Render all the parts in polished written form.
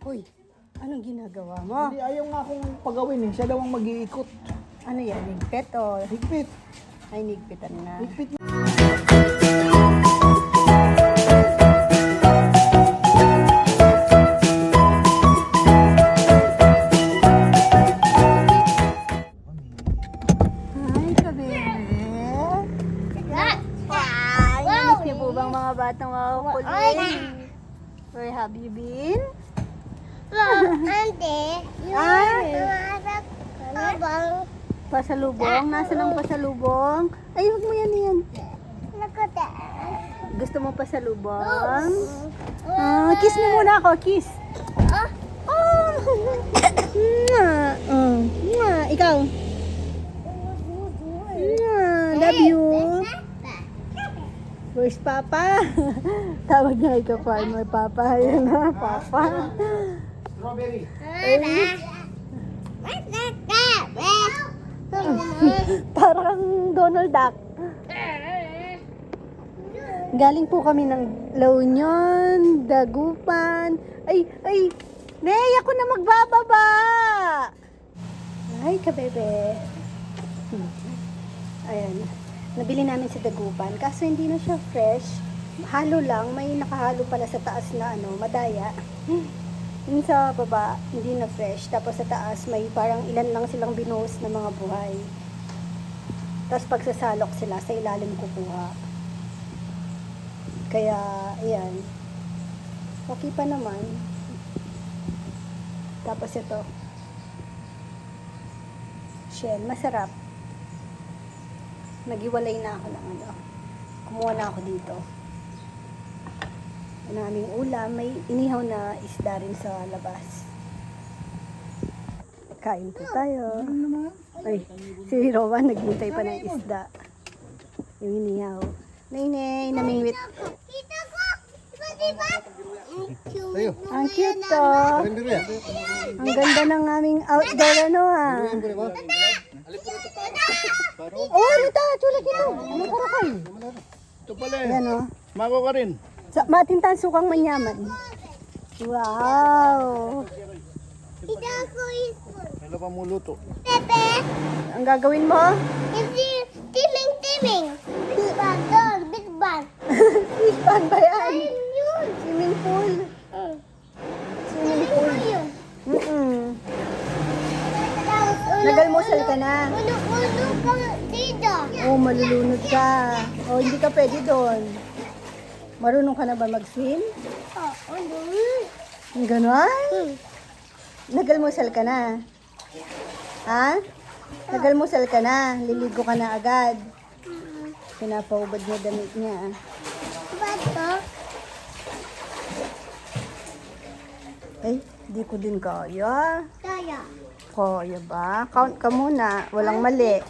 Hoy, anong ginagawa mo? Hindi, ayaw nga akong pagawin eh. Siya daw ang mag-iikot. Ano yan, higpit o? Higpit. Ay, nigpitan na. Higpit na. Ay, kabebe. Ay, namis niyo po bang mga batang makukulit? Where have you been? Pasalubong? Nasaan ang pasalubong? Ay, huwag mo yan. Gusto mo pasalubong? Kiss mo muna ako, kiss. Ikaw? Love you. Where's Papa? Tawag niya ikaw, farmer Papa. Ayan na, Papa. Strawberry. Parang Donald Duck. Galing po kami ng La Union, Dagupan. Ay, Ney, ako na magbababa. Ay, kabebe. Ayan. Nabili namin sa Dagupan. Kaso hindi na siya fresh. Halo lang. May nakahalo pala sa taas na madaya. Yung sa baba, hindi na fresh. Tapos sa taas, may parang ilan lang silang binuhos na mga buhay. Tapos pagsasalok sila, sa ilalim kukuha. Kaya, ayan. Okay pa naman. Tapos ito. Shell, masarap. Nagiwalay na ako ng Kumuha na ako dito. Ang aming ulam, may inihaw na isda rin sa labas. Kain po tayo. Ay, si Rowan naghintay pa ng isda. Yung inihaw. Nay, namingwit. Ang cute to. Ang ganda ng aming outdoor Oh, Rita, chulik ito. Ano karakay? Ito pala eh. Yan Mako ka rin. Matintan sukang manyaman. Wow. Kailan pa mo luto? Ang gagawin mo? Timing. Big bang. Big bang ba yan? Swimming pool. Swimming pool. Nagalmusal ka na. Ulo ka dito. Oh, malulunod ka. Oh, hindi ka pwede doon. Marunong ka na ba mag-swim? Ganon? Nagalmusal ka na. Ha? Nagalmusal ka na. Liligo ka na agad. Pinapaubad niya damit niya. Bato. Ay, di ko din kaya. Kaya. Kaya ba? Count ka muna. Walang mali.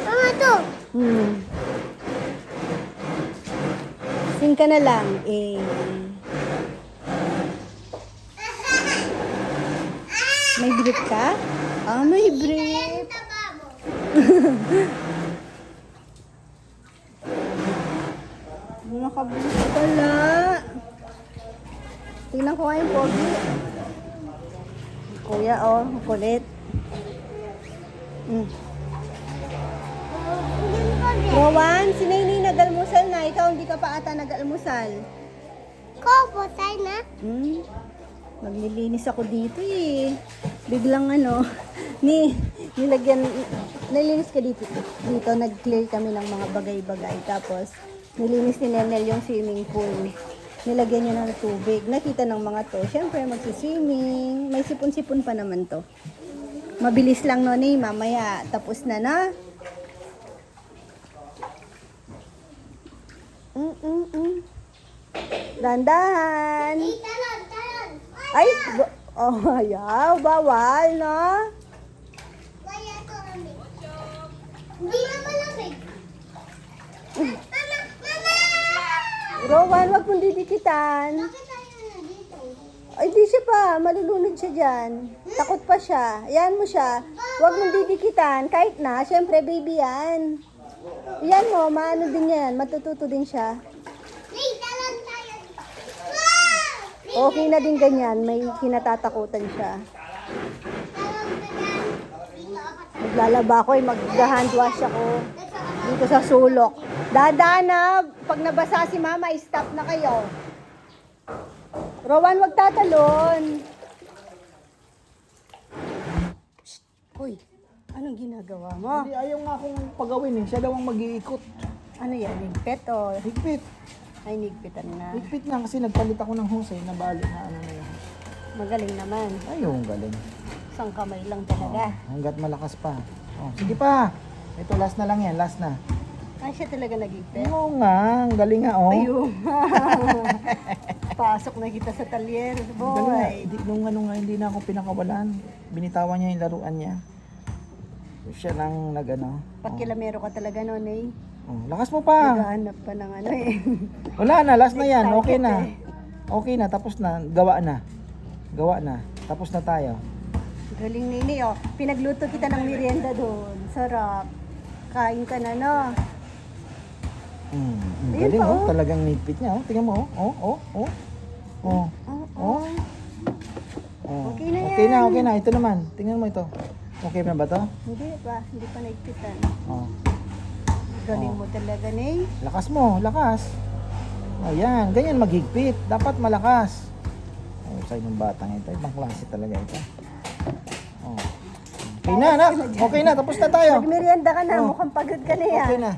Mama to. Sing ka na lang. May brief ka? May brief. Nakabrief pala. Tingnan ko nga yung pogi. Kuya, kulit. Rowan, si Nainay nag-almusal na. Ikaw hindi ka pa ata nag-almusal. Kopo, tayo na. Maglilinis ako dito eh. Biglang nilinis ka dito. Dito, nag-clear kami ng mga bagay-bagay. Tapos, nilinis ni Nenel yung swimming pool. Nilagyan niya ng tubig. Nakita ng mga to. Siyempre, magsiswimming. May sipon-sipon pa naman to. Mabilis lang nun eh. Mamaya, tapos na na. Dandahan. Talon. Ay, ayaw. Bawal, no? Kaya to kami. Hindi na malamig. Mama! Rowan, wag mong didikitan. Bakit tayo nandito? Ay, di siya pa. Malulunod siya dyan. Takot pa siya. Ayan mo siya. Wag mong didikitan. Kahit na, syempre, baby yan. Yan mo, maano din yan. Matututo din siya. Talon tayo. Wow! Okay na din ganyan, may kinatatakutan siya. Maglalaba ako, mag-hand wash ako dito sa sulok. Dadaan na, pag nabasa si mama, stop na kayo. Rowan, wag tatalon. Shh. Hoy, anong ginagawa mo? Hindi, ayaw nga akong pagawin eh. Siya daw ang mag-iikot. Ano yan, higpit o? Higpit. Ay, nigpitan na. Higpit nga kasi nagpalit ako ng hose na bali na ano na yun. Magaling naman. Ayaw, ang galing. Isang kamay lang talaga. Hanggat malakas pa. Oh, sige pa. Ito, last na lang yan. Last na. Ay, siya talaga nagigpit. Oo nga, ang galing nga oh. Ayun. Pasok na kita sa talyer, Ang galing nga. boy. Nung ano nga, hindi na ako pinakawalan. Binitawan niya yung laruan niya. Siya lang nag-ano. Pakilamero ka talaga noon eh. Oh, lakas mo pa. Naghahanap pa ng ano eh. Wala na, last na yan. Okay Target na. eh. Okay na, tapos na. Gawa na. Gawa na. Tapos na tayo. Galing nini oh. Pinagluto kita ng merienda doon. Sarap. Kain ka na no. Ang Ayun galing pa, oh. oh. Talagang nipit niya oh. Tingnan mo oh. Oh. Oh. Oh. Oh. Oh. Okay na Okay na, yan. okay na. Ito naman. Tingnan mo ito. Okay na ba to? Hindi pa naigpitan. Oh. Galing mo talaga Nay. Lakas mo, lakas. Oh, yan. Ganyan maghigpit. Dapat malakas. Oh, sa'yo ng batang ito. Ibang klase talaga ito. Oh. Okay na, anak. Okay na. Tapos na tayo. Magmerienda ka na, Oh. mukhang pagod ka na yan. Okay na.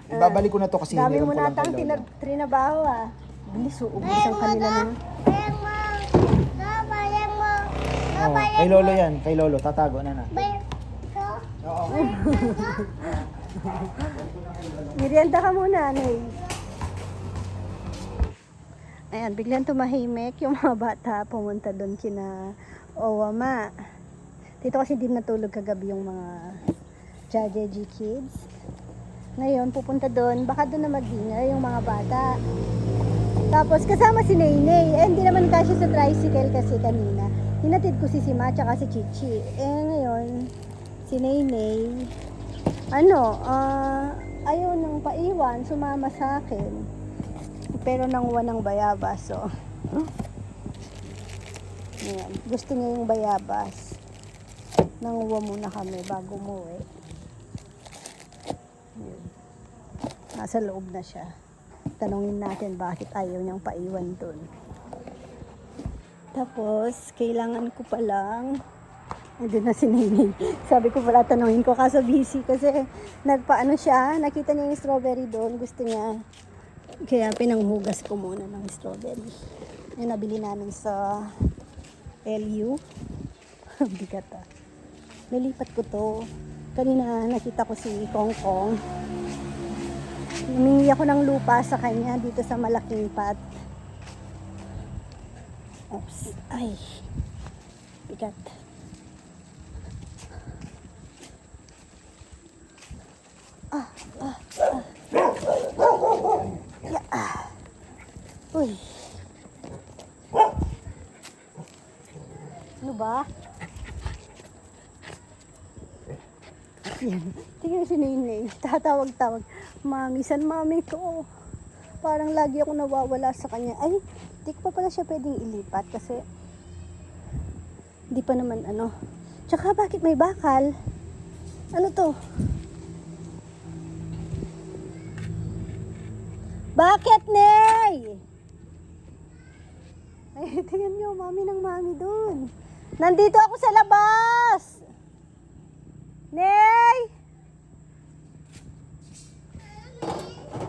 Ibabalik ko na to kasi Dami hiniram mo ko lang natang kay Lola. trinabaho ah. Bilis, uubos ang kanila na. Bayang mo. Bayang mo. Oh, kay Lolo yan. Kay Lolo. Tatago na na. Bayang ko. Oo. Merienda ka muna, Nay. Ayan, biglang tumahimik yung mga bata pumunta doon kina Owama. Dito kasi hindi natulog kagabi yung mga Jajeji kids. Ngayon, pupunta doon. Baka doon na mag-dinner yung mga bata. Tapos kasama si Naynay. Eh, hindi naman kasi sa tricycle kasi kanina. Hinatid ko si Sima tsaka si Chichi. Eh, ngayon, si Naynay, ayaw nang paiwan, sumama sa akin. Pero nanguha ng bayabas, so. Ayan, gusto niya yung bayabas. Nanguha muna kami bago umuwi. Ayan. Nasa loob na siya. Tanungin natin bakit ayaw niyang paiwan dun. Tapos, kailangan ko palang andun na si Nene. Sabi ko pala tanungin ko kaso busy kasi nagpaano siya, nakita niya yung strawberry doon, gusto niya. Kaya pinanghugas ko muna ng strawberry. Yung nabili namin sa LU. Bigat ah. Nalipat ko to. Kanina nakita ko si Kong Kong. Humingi ako ng lupa sa kanya dito sa malaking pot. Oops. Ay. Bigat. Uy. Ano ba? Yan. Tingnan si Nene. Tatawag-tawag. Mami, san mami ko? Parang lagi ako nawawala sa kanya. Ay, di ko pa pala siya pwedeng ilipat kasi hindi pa naman ano. Tsaka bakit may bakal? Ano to? Bakit, Ney? Ay, tingnan nyo, mami ng mami dun. Nandito ako sa labas! Ney!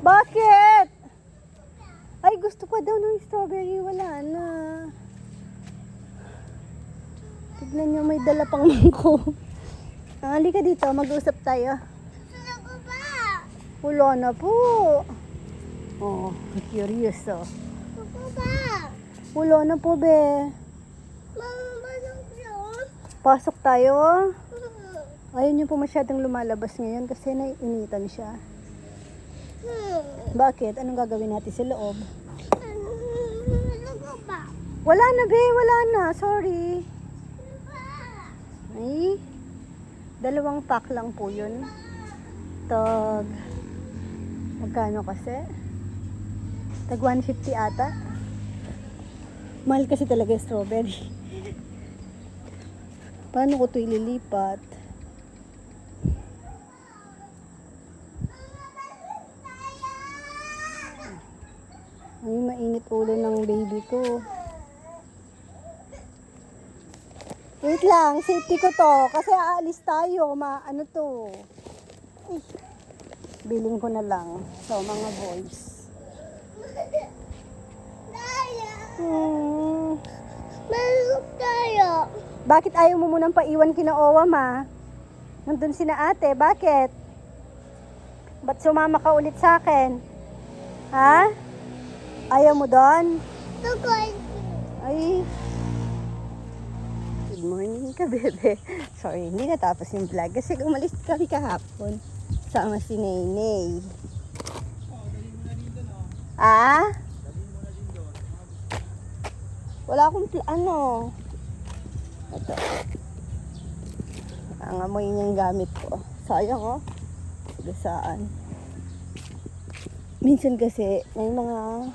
Bakit? Ay, gusto pa daw ng strawberry. Wala na. Tignan nyo, may dala pang mangko. Halika dito, mag-usap tayo. Ano ko ba? Wala na po. Oh, curious oh. Ano ko ba? Wala na po, be. Mama, basok yun? Pasok tayo. Ayaw niyo po masyadong lumalabas ngayon kasi naiinitan siya. Bakit? Anong gagawin natin sa loob? Ano ko ba? Wala na, be. Wala na. Sorry. Ay, 2 pack lang po yun. Tag, magkano kasi? Tag 150 ata. Mahal kasi talaga yung strawberry. Paano ko ito ililipat? Ay, mainit ulo ng baby ko. Wait lang, safety ko to. Kasi aalis tayo. Ano to? Ay, bilhin ko na lang. So, mga boys. Tayo. Hmm. Tayo. Bakit ayaw mo munang paiwan kina Owa, ma? Nandun si na ate. Bakit? Ba't sumama ka ulit sa akin? Ha? Ayaw mo doon? Tukol. Ay. Good morning ka, bebe. Sorry, hindi natapos yung vlog kasi umalis kami kahapon. Sama si Nenay. Ah? Wala akong ano. Ito. Ang amoy niyang gamit ko. Sayang, oh. Gasaan. Minsan kasi may mga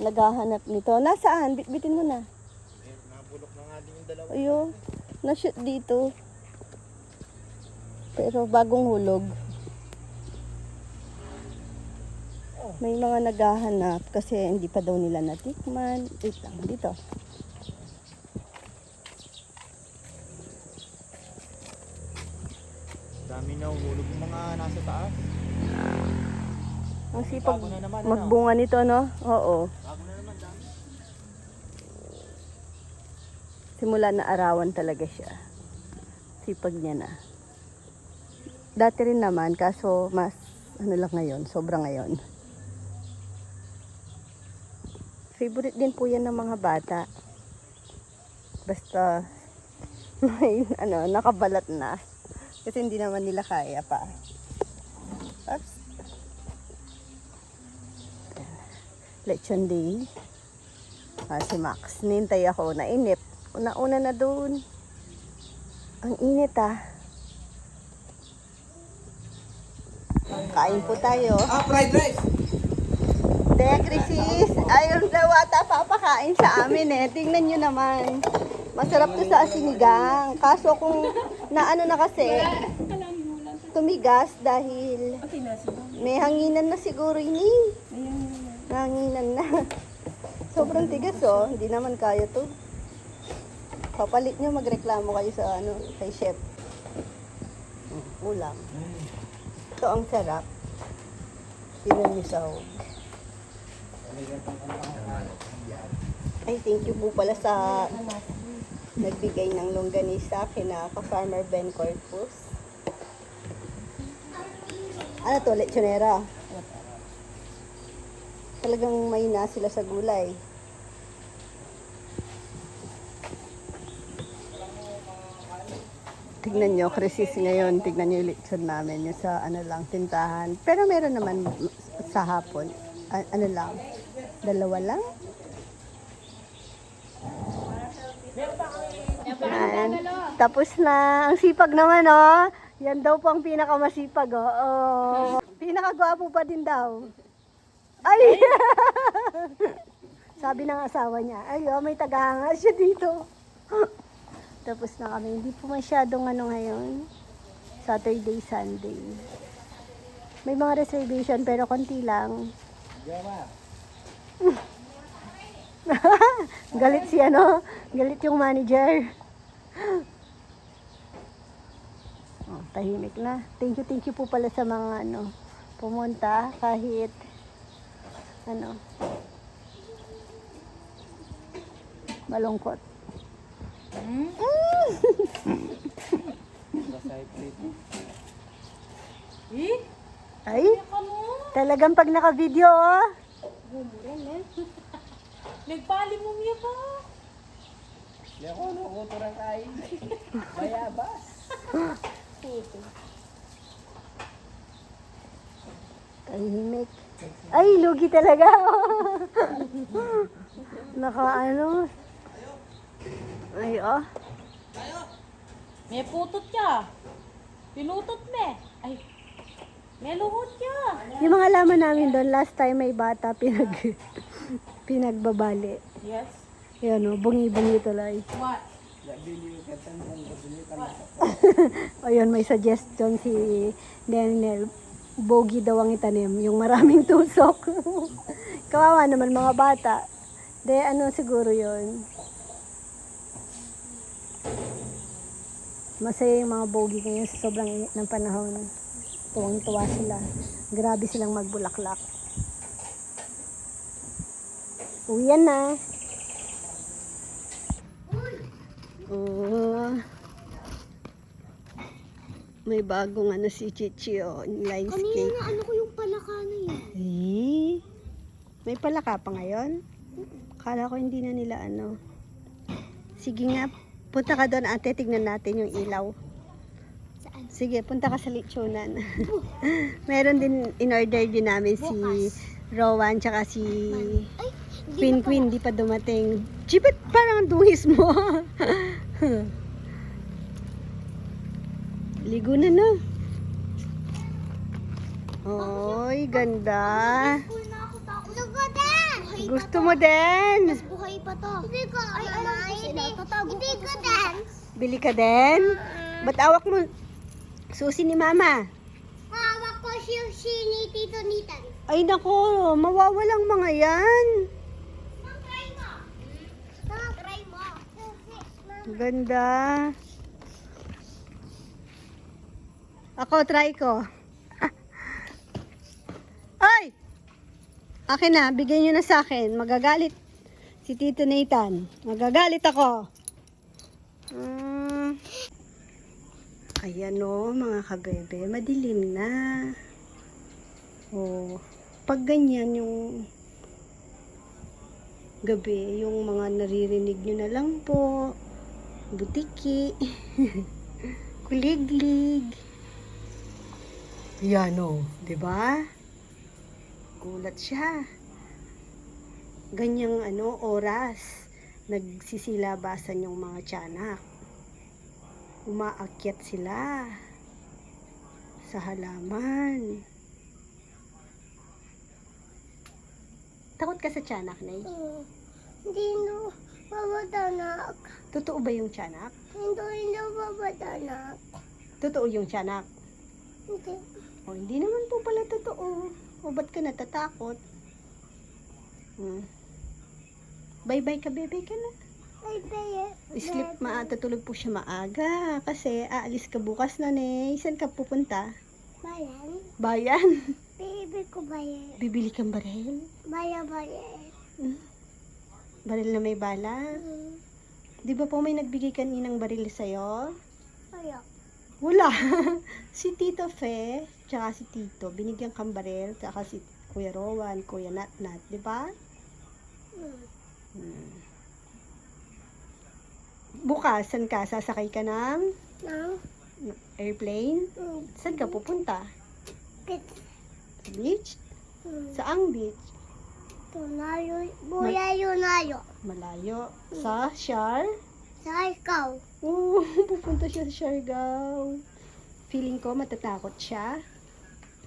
naghahanap nito. Nasaan? Bitbitin mo na. Nabulok na nga din yung dalawa. Ayun, na-shoot dito. Pero bagong hulog. May mga naghahanap kasi hindi pa daw nila natikman. Wait lang, dito. Dami na hulog yung mga nasa taas. Ang sipag Bago na naman, magbunga nito, no? Oo. Bago na naman, dami. Simula na arawan talaga siya. Sipag niya na. Dati rin naman, kaso mas, ano lang ngayon, sobra ngayon. Favorite din po yan ng mga bata. Basta, may, nakabalat na. Kasi hindi naman nila kaya pa. Oops. Lechon day. Si Max, nintay ako, nainip. Una-una na doon. Ang init Kain po tayo. Fried rice! Dek, Crisis, ayun daw ata papakain sa amin Tingnan nyo naman. Masarap to sa sinigang. Kaso kung naano na kasi, tumigas dahil may hanginan na siguro ini. Hanginan na. Sobrang tigas Hindi naman kaya to. Papalit nyo, magreklamo kayo sa kay chef. Ulam. Ito ang sarap. Tingnan nyo sahog. Ay, thank you po pala sa nagbigay ng longganisa kina ka-farmer Ben Corpus. Ano to, lechonera? Talagang may na sila sa gulay. Tignan nyo, krisis ngayon. Tignan nyo yung lechon namin. Yung sa tintahan. Pero meron naman sa hapon. Lang. 2 lang. Ayan. Tapos na. Ang sipag naman, Yan daw po ang pinakamasipag, Pinakagwapo pa din daw. Ay! Sabi ng asawa niya, may tagahanga siya dito. Tapos na kami. Hindi po masyadong ngayon. Saturday, Sunday. May mga reservation pero konti lang. Galit galit yung manager. Tahimik na. Thank you po pala sa mga pumunta kahit malungkot. Ay, talagang pag naka-video, Nagpali mo niya pa. tahimik. Ay, lugi talaga. Ay, May putot ka. Pinutot me. Ay, may luhot ka. Yung mga laman namin doon, last time may bata pinagbabali. Yes. Yan o, bungi-bungi tuloy. What? Ayun, may suggestion si Nenel. Bogi daw ang itanim, yung maraming tusok. Kawawa naman mga bata. De, ano siguro yun? Masaya yung mga bogi ngayon sa sobrang init ng panahon. Tuwang-tuwa sila. Grabe silang magbulaklak. Uwian na. Oh. May bagong ano si Chichi oh, line skate. Kanina ano ko yung palaka na yun. Eh, may palaka pa ngayon? Kala ko hindi na nila ano. Sige nga, punta ka doon ate, tignan natin yung ilaw. Saan? Sige, punta ka sa lechonan. Meron din, in-order din namin si Rowan, tsaka si Ay, Queen, di pa dumating. Chipit, parang ang dungis mo. Ligo na no. Oy, ganda. School na ako tapos. Gusto ko din! Gusto mo din? Buhay pa to. Hindi ko. Ay, alam ko sila. Tatago ko to sa Bili ka din? Ba't awak mo? Susi ni Mama. Hawak ko si ni Tito Nitan. Ay nako, mawawalang mga yan. Try mo. Try mo. Ganda. Ako, try ko. Ay! Akin na, bigyan nyo na sa akin. Magagalit si Tito Nathan. Magagalit ako. Ayan o, mga kabebe. Madilim na. Oh, pag ganyan yung gabi, yung mga naririnig nyo na lang po. Butiki. Kuliglig. Yan o, diba? Gulat siya. Ganyang ano, oras. Nagsisilabasan yung mga tiyanak. Umaakyat sila sa halaman. Takot ka sa tiyanak, Nay? Hindi no. Babadanak. Totoo ba yung tiyanak? Hindi babadanak. Totoo yung tiyanak? Hindi. O, hindi naman po pala totoo. O, ba't ka natatakot? Bye-bye ka, bebe ka na. Ay, baye. Sleep, tutulog po siya maaga. Kasi aalis ka bukas na, Nay. Saan ka pupunta? Bayan. Bayan? Baby ko bayan. Bibili kang baril? Bayan. Baril na may bala? Di ba po may nagbigay kaninang baril sa'yo? Ayak. Wala. Si Tito Fe, tsaka si Tito, binigyan kang baril, tsaka si Kuya Rowan, Kuya Natnat, di ba? Bukas, saan ka? Sasakay ka ng Nang. airplane? Saan ka pupunta? Sa beach? Saang beach? Tunayo. Buyayo nayo. Malayo. Sa Shar? Sa ikaw. Oo, pupunta siya sa Siargao. Feeling ko matatakot siya.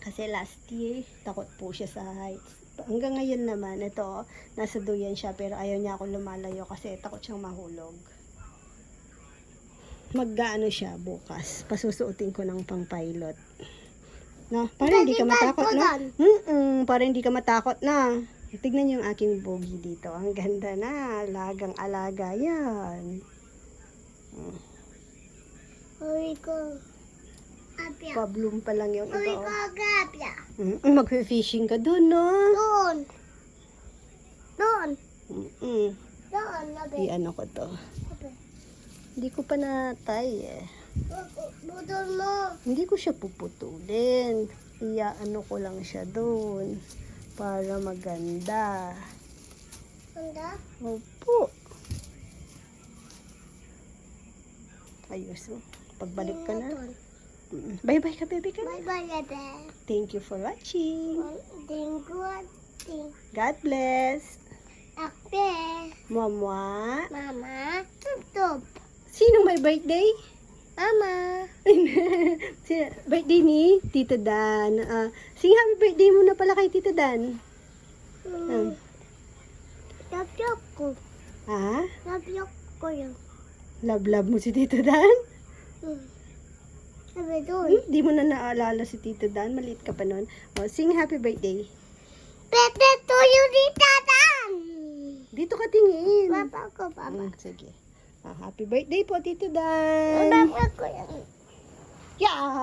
Kasi last year, takot po siya sa heights. Hanggang ngayon naman, ito, nasa duyan siya pero ayaw niya ako lumalayo kasi takot siyang mahulog. Mag-gaano siya bukas. Pasusuotin ko ng pang-pilot. No, para hindi ka matakot, no? Para hindi ka matakot na. Tignan niyo yung aking bogi dito. Ang ganda na. Alagang-alaga yan. Uy ko. Apya. Pa-bloom pa lang yung Uy iba. ko agapya. Mag-fishing ka dun, no? Doon. Doon. Mm-mm. Doon. Nabe. Ano ko to? Hindi ko pa natay eh. Budol mo. Hindi ko siya puputulin. Ano ko lang siya doon. Para maganda. Handa? Opo. Ayos mo. Pagbalik ka na. Bye-bye ka, baby ka na. Bye-bye, bebe. Thank you for watching. Good. God bless. Akbe. Mama. Mama. Tup-tup. Sino may birthday? Mama. Birthday ni Tito Dan. Sing happy birthday muna pala kay Tito Dan. Tup-tup ko. Ha? Love ko yun. Love mo si Tito Dan? Sabi doon. Di mo na naalala si Tito Dan. Maliit ka pa nun. O, sing happy birthday. Pepe to you di tatan. Dito ka tingin. Papa ko, papa. Sige. Happy birthday po, Tito Dan. Papa ko yan. Yeah!